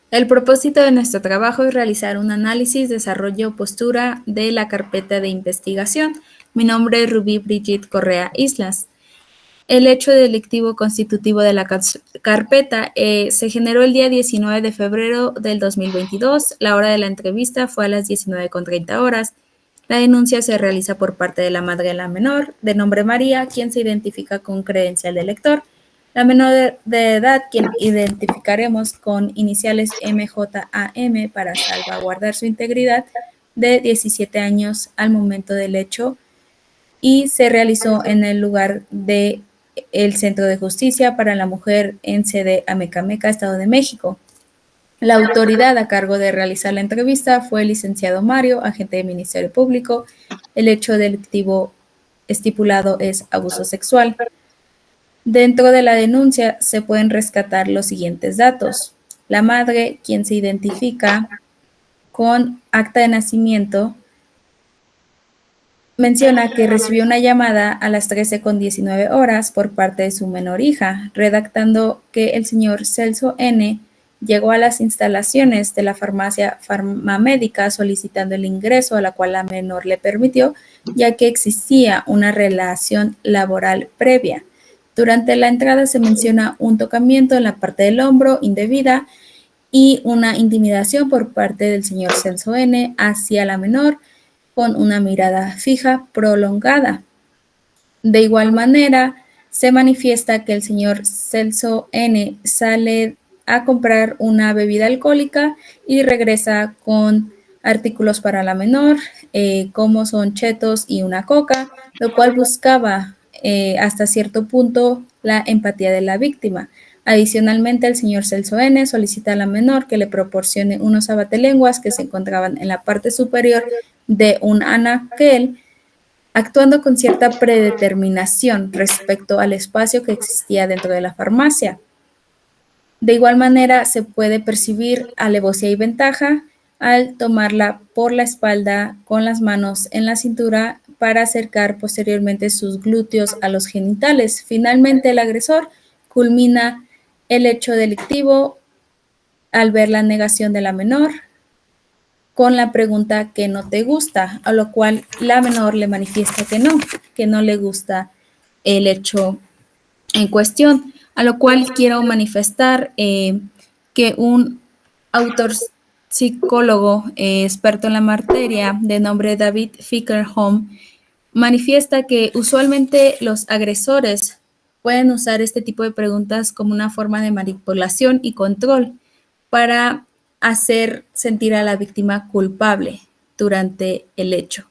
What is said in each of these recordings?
El propósito de nuestro trabajo es realizar un análisis, desarrollo, postura de la carpeta de investigación. Mi nombre es Rubí Brigitte Correa Islas. El hecho delictivo constitutivo de la carpeta se generó el día 19 de febrero del 2022. La hora de la entrevista fue a las 19:30 horas. La denuncia se realiza por parte de la madre de la menor, de nombre María, quien se identifica con credencial de lector. La menor de edad, quien identificaremos con iniciales MJAM para salvaguardar su integridad, de 17 años al momento del hecho, y se realizó en el lugar de el Centro de Justicia para la Mujer en sede Amecameca, Estado de México. La autoridad a cargo de realizar la entrevista fue el licenciado Mario, agente del Ministerio Público. El hecho delictivo estipulado es abuso sexual. Dentro de la denuncia se pueden rescatar los siguientes datos. La madre, quien se identifica con acta de nacimiento, menciona que recibió una llamada a las 13:19 por parte de su menor hija, redactando que el señor Celso N. llegó a las instalaciones de la farmacia Farmamédica solicitando el ingreso, a la cual la menor le permitió, ya que existía una relación laboral previa. Durante la entrada se menciona un tocamiento en la parte del hombro indebida y una intimidación por parte del señor Celso N. hacia la menor, con una mirada fija prolongada. De igual manera, se manifiesta que el señor Celso N. sale a comprar una bebida alcohólica y regresa con artículos para la menor, como son chetos y una coca, lo cual buscaba hasta cierto punto la empatía de la víctima. Adicionalmente, el señor Celso N. solicita a la menor que le proporcione unos abatelenguas que se encontraban en la parte superior de un anaquel, actuando con cierta predeterminación respecto al espacio que existía dentro de la farmacia. De igual manera, se puede percibir alevosía y ventaja al tomarla por la espalda con las manos en la cintura para acercar posteriormente sus glúteos a los genitales. Finalmente, el agresor culmina el hecho delictivo al ver la negación de la menor con la pregunta que no te gusta, a lo cual la menor le manifiesta que no le gusta el hecho en cuestión, a lo cual quiero manifestar que un autor psicólogo experto en la materia de nombre David Fickerholm manifiesta que usualmente los agresores pueden usar este tipo de preguntas como una forma de manipulación y control para hacer sentir a la víctima culpable durante el hecho.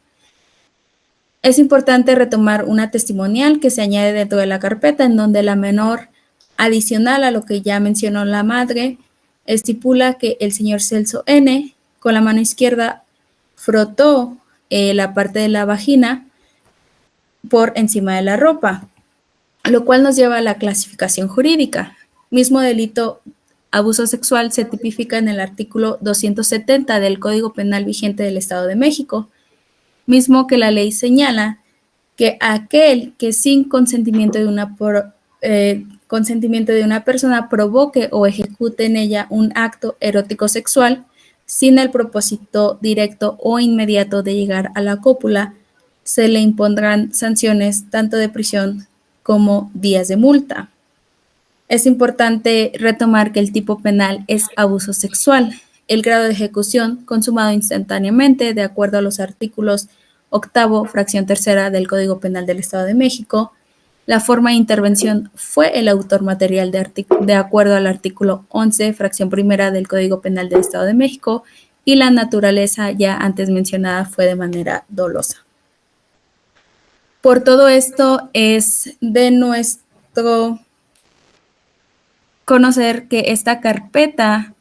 Es importante retomar una testimonial que se añade dentro de la carpeta, en donde la menor, adicional a lo que ya mencionó la madre, estipula que el señor Celso N. con la mano izquierda frotó la parte de la vagina por encima de la ropa, lo cual nos lleva a la clasificación jurídica. Mismo delito, abuso sexual, se tipifica en el artículo 270 del Código Penal vigente del Estado de México, mismo que la ley señala que aquel que sin consentimiento de una persona provoque o ejecute en ella un acto erótico sexual sin el propósito directo o inmediato de llegar a la cópula, se le impondrán sanciones tanto de prisión como días de multa. Es importante retomar que el tipo penal es abuso sexual. El grado de ejecución consumado instantáneamente, de acuerdo a los artículos 8º, fracción tercera del Código Penal del Estado de México. La forma de intervención fue el autor material de acuerdo al artículo 11, fracción primera del Código Penal del Estado de México, y la naturaleza ya antes mencionada fue de manera dolosa. Por todo esto es de nuestro conocer que esta carpeta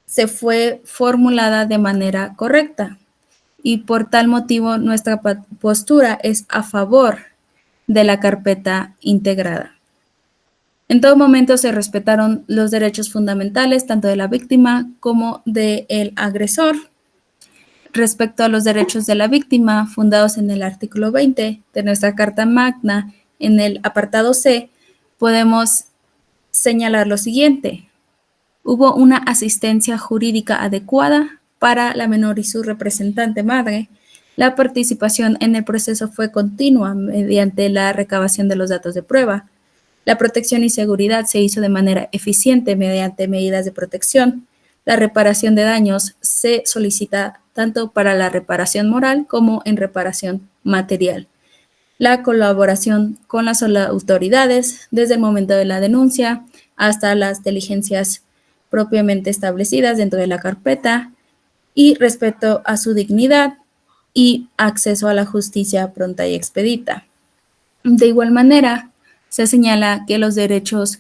se fue formulada de manera correcta y por tal motivo nuestra postura es a favor de la carpeta integrada. En todo momento se respetaron los derechos fundamentales tanto de la víctima como del agresor. Respecto a los derechos de la víctima, fundados en el artículo 20 de nuestra Carta Magna, en el apartado C, podemos señalar lo siguiente. Hubo una asistencia jurídica adecuada para la menor y su representante madre. La participación en el proceso fue continua mediante la recabación de los datos de prueba. La protección y seguridad se hizo de manera eficiente mediante medidas de protección. La reparación de daños se solicita tanto para la reparación moral como en reparación material. La colaboración con las autoridades desde el momento de la denuncia hasta las diligencias propiamente establecidas dentro de la carpeta y respeto a su dignidad y acceso a la justicia pronta y expedita. De igual manera, se señala que los derechos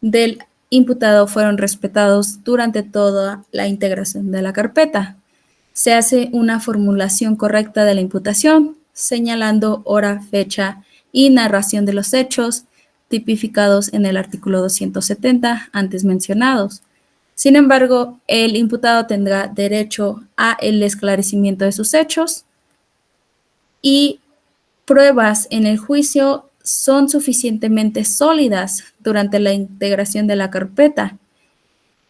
del imputado fueron respetados durante toda la integración de la carpeta. Se hace una formulación correcta de la imputación, señalando hora, fecha y narración de los hechos tipificados en el artículo 270 antes mencionados. Sin embargo, el imputado tendrá derecho a el esclarecimiento de sus hechos y pruebas en el juicio son suficientemente sólidas durante la integración de la carpeta.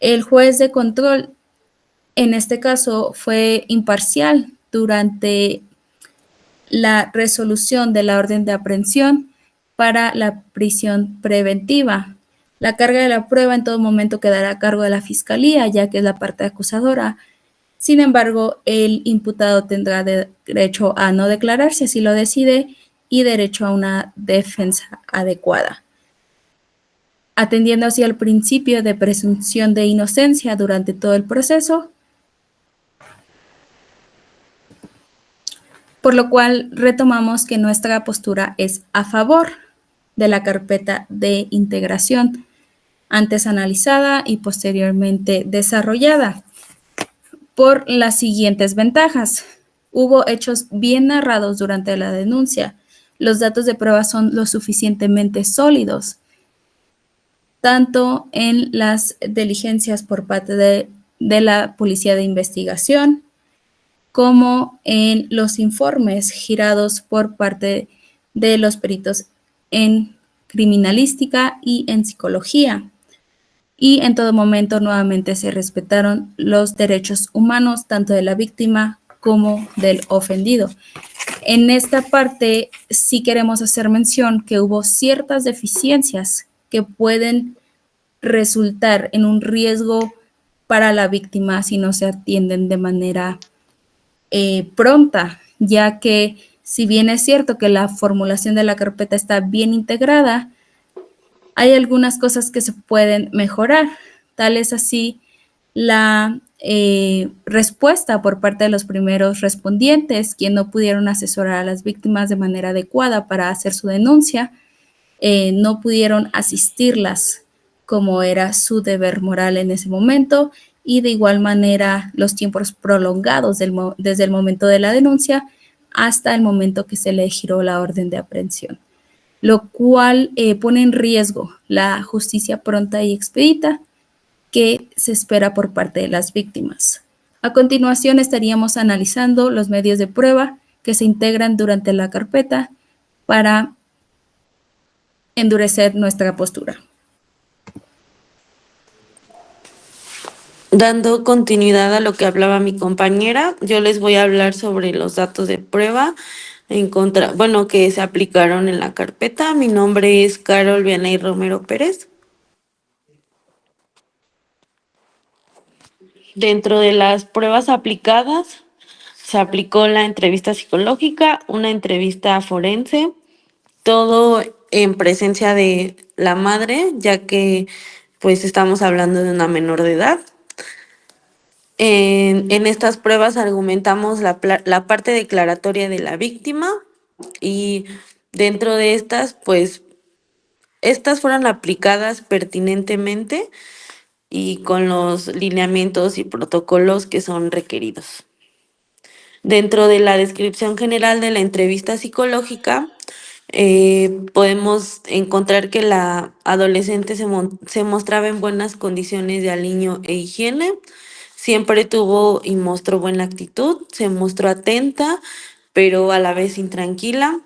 El juez de control, en este caso, fue imparcial durante la resolución de la orden de aprehensión para la prisión preventiva. La carga de la prueba en todo momento quedará a cargo de la Fiscalía, ya que es la parte acusadora. Sin embargo, el imputado tendrá derecho a no declarar si así lo decide y derecho a una defensa adecuada, atendiendo así al principio de presunción de inocencia durante todo el proceso, por lo cual retomamos que nuestra postura es a favor de la carpeta de integración antes analizada y posteriormente desarrollada por las siguientes ventajas. Hubo hechos bien narrados durante la denuncia. Los datos de prueba son lo suficientemente sólidos, tanto en las diligencias por parte de la Policía de Investigación, como en los informes girados por parte de los peritos en criminalística y en psicología. Y en todo momento nuevamente se respetaron los derechos humanos tanto de la víctima como del ofendido. En esta parte sí queremos hacer mención que hubo ciertas deficiencias que pueden resultar en un riesgo para la víctima si no se atienden de manera pronta, ya que si bien es cierto que la formulación de la carpeta está bien integrada, hay algunas cosas que se pueden mejorar. Tal es así la respuesta por parte de los primeros respondientes, quienes no pudieron asesorar a las víctimas de manera adecuada para hacer su denuncia, no pudieron asistirlas como era su deber moral en ese momento, y de igual manera los tiempos prolongados desde el momento de la denuncia hasta el momento que se le giró la orden de aprehensión, lo cual pone en riesgo la justicia pronta y expedita que se espera por parte de las víctimas. A continuación estaríamos analizando los medios de prueba que se integran durante la carpeta para endurecer nuestra postura. Dando continuidad a lo que hablaba mi compañera, yo les voy a hablar sobre los datos de prueba que se aplicaron en la carpeta. Mi nombre es Carol Vianey Romero Pérez. Dentro de las pruebas aplicadas, se aplicó la entrevista psicológica, una entrevista forense, todo en presencia de la madre, ya que pues estamos hablando de una menor de edad. En estas pruebas argumentamos la parte declaratoria de la víctima y dentro de estas, pues, estas fueron aplicadas pertinentemente y con los lineamientos y protocolos que son requeridos. Dentro de la descripción general de la entrevista psicológica, podemos encontrar que la adolescente se mostraba en buenas condiciones de aliño e higiene, siempre tuvo y mostró buena actitud, se mostró atenta, pero a la vez intranquila.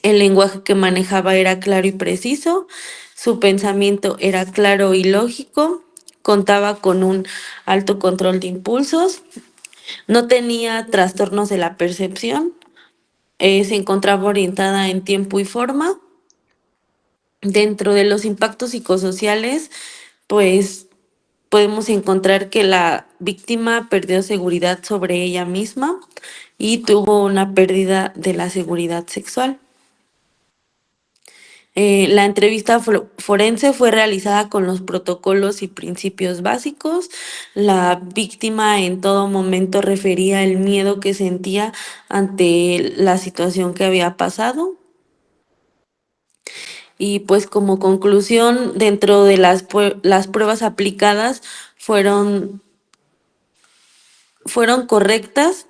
El lenguaje que manejaba era claro y preciso, su pensamiento era claro y lógico, contaba con un alto control de impulsos, no tenía trastornos de la percepción, se encontraba orientada en tiempo y forma. Dentro de los impactos psicosociales, pues podemos encontrar que la víctima perdió seguridad sobre ella misma y tuvo una pérdida de la seguridad sexual. La entrevista forense fue realizada con los protocolos y principios básicos. La víctima en todo momento refería el miedo que sentía ante la situación que había pasado. Y pues como conclusión, dentro de las pruebas aplicadas fueron, fueron correctas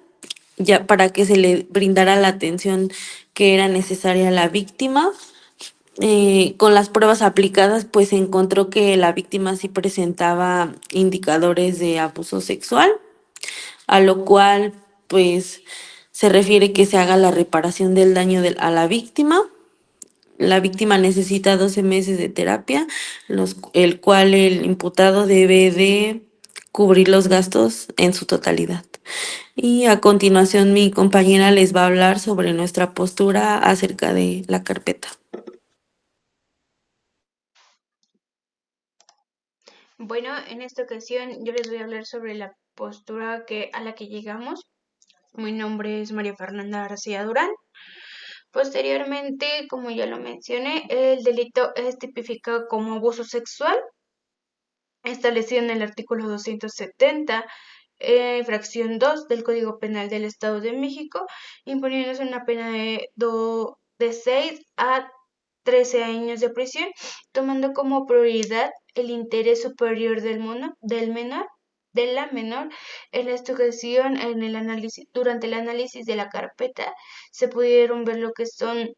ya para que se le brindara la atención que era necesaria a la víctima. Con las pruebas aplicadas, pues se encontró que la víctima sí presentaba indicadores de abuso sexual, a lo cual pues se refiere que se haga la reparación del daño a la víctima. La víctima necesita 12 meses de terapia, el cual el imputado debe de cubrir los gastos en su totalidad. Y a continuación mi compañera les va a hablar sobre nuestra postura acerca de la carpeta. Bueno, en esta ocasión yo les voy a hablar sobre la postura a la que llegamos. Mi nombre es María Fernanda García Durán. Posteriormente, como ya lo mencioné, el delito es tipificado como abuso sexual, establecido en el artículo 270, fracción 2 del Código Penal del Estado de México, imponiéndose una pena de 6 a 13 años de prisión, tomando como prioridad el interés superior del menor, de la menor. En esta ocasión, durante el análisis de la carpeta, se pudieron ver lo que son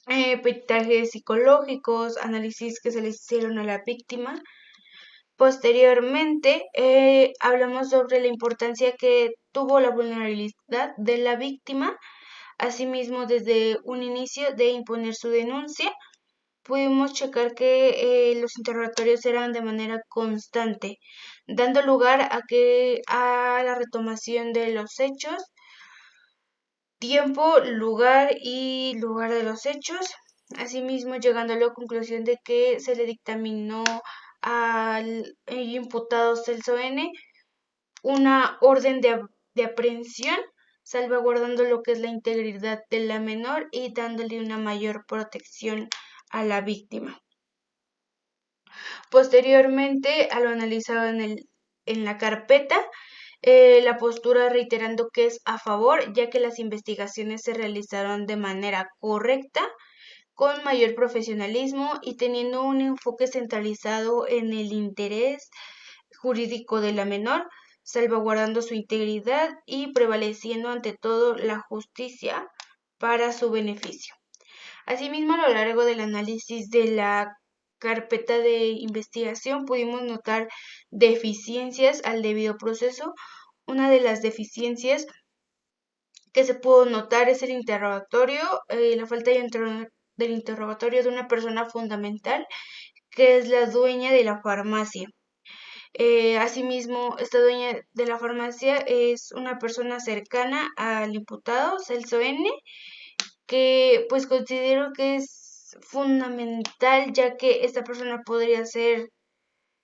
peritajes psicológicos, análisis que se le hicieron a la víctima. Posteriormente, hablamos sobre la importancia que tuvo la vulnerabilidad de la víctima. Asimismo, desde un inicio de imponer su denuncia, pudimos checar que los interrogatorios eran de manera constante, dando lugar a la retomación de los hechos, tiempo, lugar de los hechos. Asimismo, llegando a la conclusión de que se le dictaminó al imputado Celso N una orden de aprehensión, salvaguardando lo que es la integridad de la menor y dándole una mayor protección a la víctima. Posteriormente, a lo analizado en la carpeta, la postura reiterando que es a favor, ya que las investigaciones se realizaron de manera correcta, con mayor profesionalismo y teniendo un enfoque centralizado en el interés jurídico de la menor, salvaguardando su integridad y prevaleciendo ante todo la justicia para su beneficio. Asimismo, a lo largo del análisis de la carpeta de investigación pudimos notar deficiencias al debido proceso. Una de las deficiencias que se pudo notar es el interrogatorio, la falta del interrogatorio de una persona fundamental que es la dueña de la farmacia. Asimismo, esta dueña de la farmacia es una persona cercana al imputado Celso N, que pues considero que es fundamental, ya que esta persona podría hacer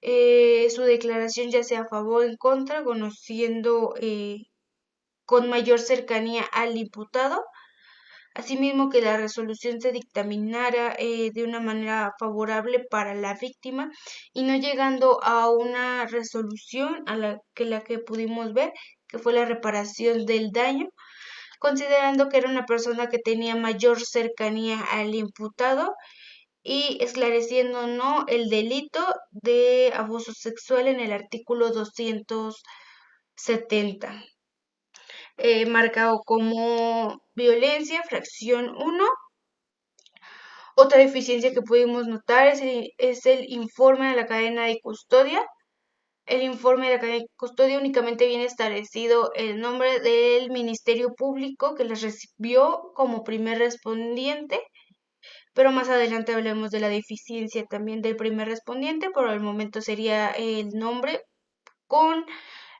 su declaración ya sea a favor o en contra, conociendo con mayor cercanía al imputado. Asimismo, que la resolución se dictaminara de una manera favorable para la víctima y no llegando a una resolución a la que pudimos ver, que fue la reparación del daño, considerando que era una persona que tenía mayor cercanía al imputado y esclareciendo no el delito de abuso sexual en el artículo 270, marcado como violencia, fracción 1. Otra deficiencia que pudimos notar es el informe de la cadena de custodia. El informe de la cadena de custodia únicamente viene establecido el nombre del Ministerio Público que les recibió como primer respondiente, pero más adelante hablemos de la deficiencia también del primer respondiente. Por el momento sería el nombre con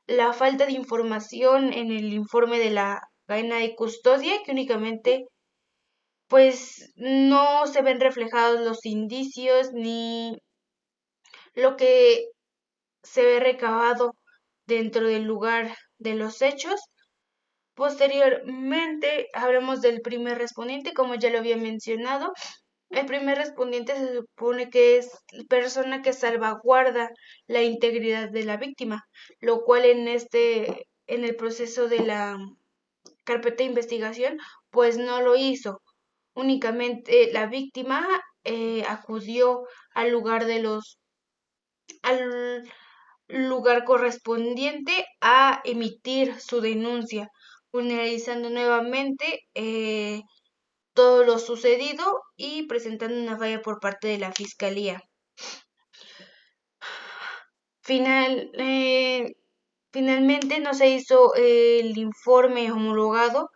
la falta de información en el informe de la cadena de custodia, que únicamente pues no se ven reflejados los indicios ni lo que se ve recabado dentro del lugar de los hechos. Posteriormente hablamos del primer respondiente, como ya lo había mencionado. El primer respondiente se supone que es persona que salvaguarda la integridad de la víctima, lo cual en el proceso de la carpeta de investigación, pues no lo hizo. Únicamente la víctima acudió al lugar al lugar correspondiente a emitir su denuncia, analizando nuevamente todo lo sucedido y presentando una falla por parte de la fiscalía. Finalmente no se hizo el informe homologado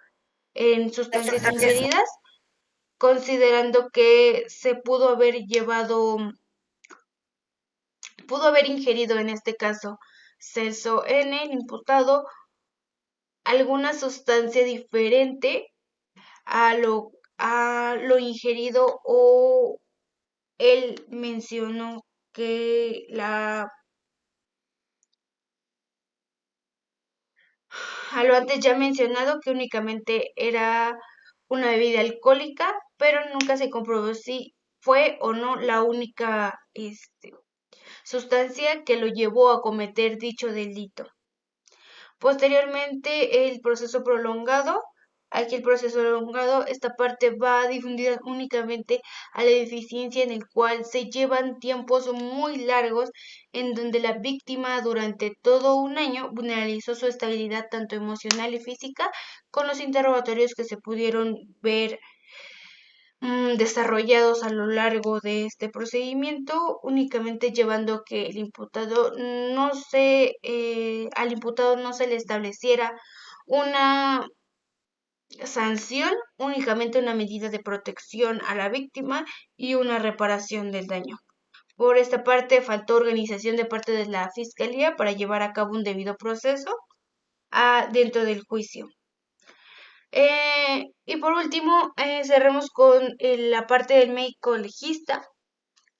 en sustancias ingeridas, considerando que se pudo haber ingerido en este caso Celso N, el imputado, alguna sustancia diferente a lo ingerido, o él mencionó que a lo antes ya mencionado, que únicamente era una bebida alcohólica, pero nunca se comprobó si fue o no la única sustancia que lo llevó a cometer dicho delito. Posteriormente, el proceso prolongado. Aquí el proceso prolongado, esta parte va difundida únicamente a la deficiencia, en el cual se llevan tiempos muy largos en donde la víctima durante todo un año vulnerabilizó su estabilidad tanto emocional y física con los interrogatorios que se pudieron ver desarrollados a lo largo de este procedimiento, únicamente llevando a que al imputado no se le estableciera una sanción, únicamente una medida de protección a la víctima y una reparación del daño. Por esta parte, faltó organización de parte de la Fiscalía para llevar a cabo un debido proceso dentro del juicio. Y por último, cerremos con la parte del médico legista,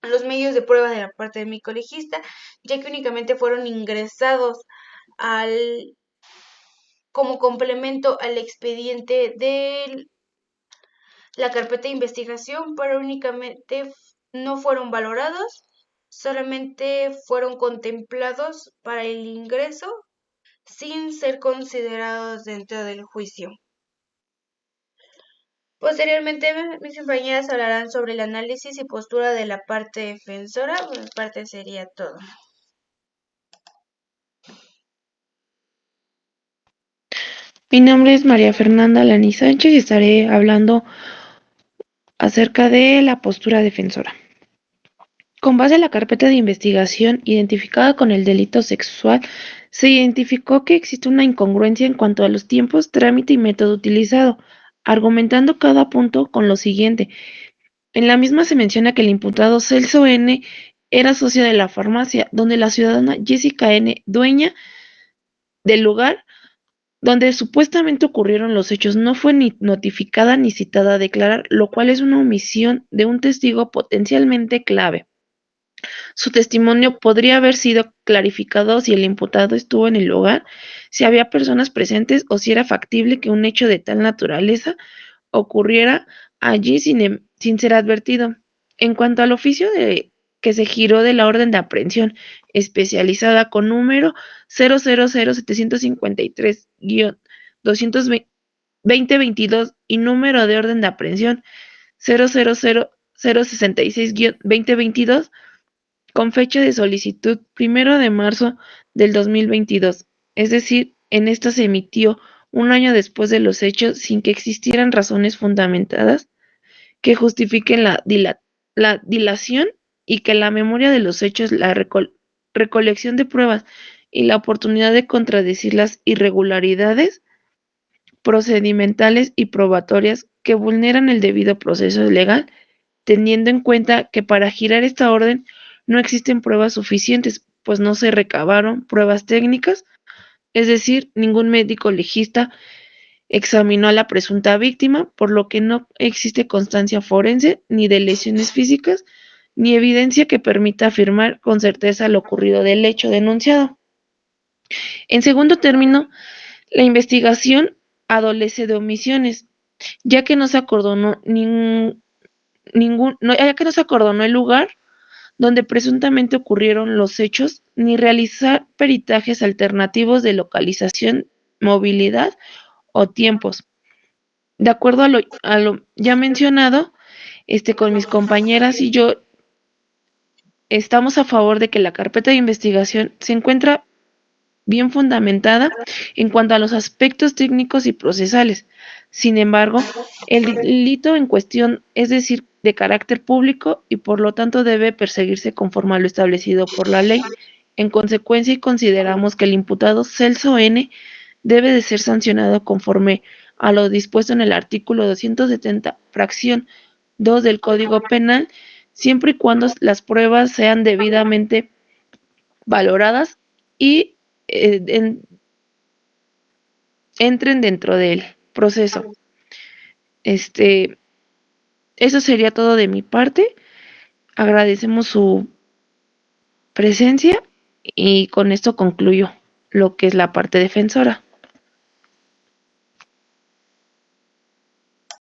los medios de prueba de la parte del médico legista, ya que únicamente fueron ingresados como complemento al expediente de la carpeta de investigación, pero únicamente no fueron valorados, solamente fueron contemplados para el ingreso sin ser considerados dentro del juicio. Posteriormente, mis compañeras hablarán sobre el análisis y postura de la parte defensora. Por mi parte sería todo. Mi nombre es María Fernanda Lani Sánchez y estaré hablando acerca de la postura defensora. Con base en la carpeta de investigación identificada con el delito sexual, se identificó que existe una incongruencia en cuanto a los tiempos, trámite y método utilizado, argumentando cada punto con lo siguiente. En la misma se menciona que el imputado Celso N. era socio de la farmacia, donde la ciudadana Jessica N., dueña del lugar donde supuestamente ocurrieron los hechos, no fue ni notificada ni citada a declarar, lo cual es una omisión de un testigo potencialmente clave. Su testimonio podría haber sido clarificado si el imputado estuvo en el lugar, si había personas presentes o si era factible que un hecho de tal naturaleza ocurriera allí sin ser advertido. En cuanto al oficio que se giró de la orden de aprehensión especializada con número 000-753-2022 y número de orden de aprehensión 000-066-2022, con fecha de solicitud 1 de marzo del 2022, es decir, en esta se emitió un año después de los hechos sin que existieran razones fundamentadas que justifiquen la dilación, y que la memoria de los hechos, la recolección de pruebas y la oportunidad de contradecir las irregularidades procedimentales y probatorias que vulneran el debido proceso legal teniendo en cuenta que para girar esta orden no existen pruebas suficientes, pues no se recabaron pruebas técnicas, es decir, ningún médico legista examinó a la presunta víctima, por lo que no existe constancia forense ni de lesiones físicas, ni evidencia que permita afirmar con certeza lo ocurrido del hecho denunciado. En segundo término, la investigación adolece de omisiones, ya que no se acordonó ya que no se acordonó el lugar donde presuntamente ocurrieron los hechos, ni realizar peritajes alternativos de localización, movilidad o tiempos. De acuerdo a lo ya mencionado, con mis compañeras y yo estamos a favor de que la carpeta de investigación se encuentra bien fundamentada en cuanto a los aspectos técnicos y procesales. Sin embargo, el delito en cuestión es decir, de carácter público y por lo tanto debe perseguirse conforme a lo establecido por la ley. En consecuencia, consideramos que el imputado Celso N. debe de ser sancionado conforme a lo dispuesto en el artículo 270, fracción 2 del Código Penal, siempre y cuando las pruebas sean debidamente valoradas y entren dentro del proceso. Eso sería todo de mi parte. Agradecemos su presencia y con esto concluyo lo que es la parte defensora.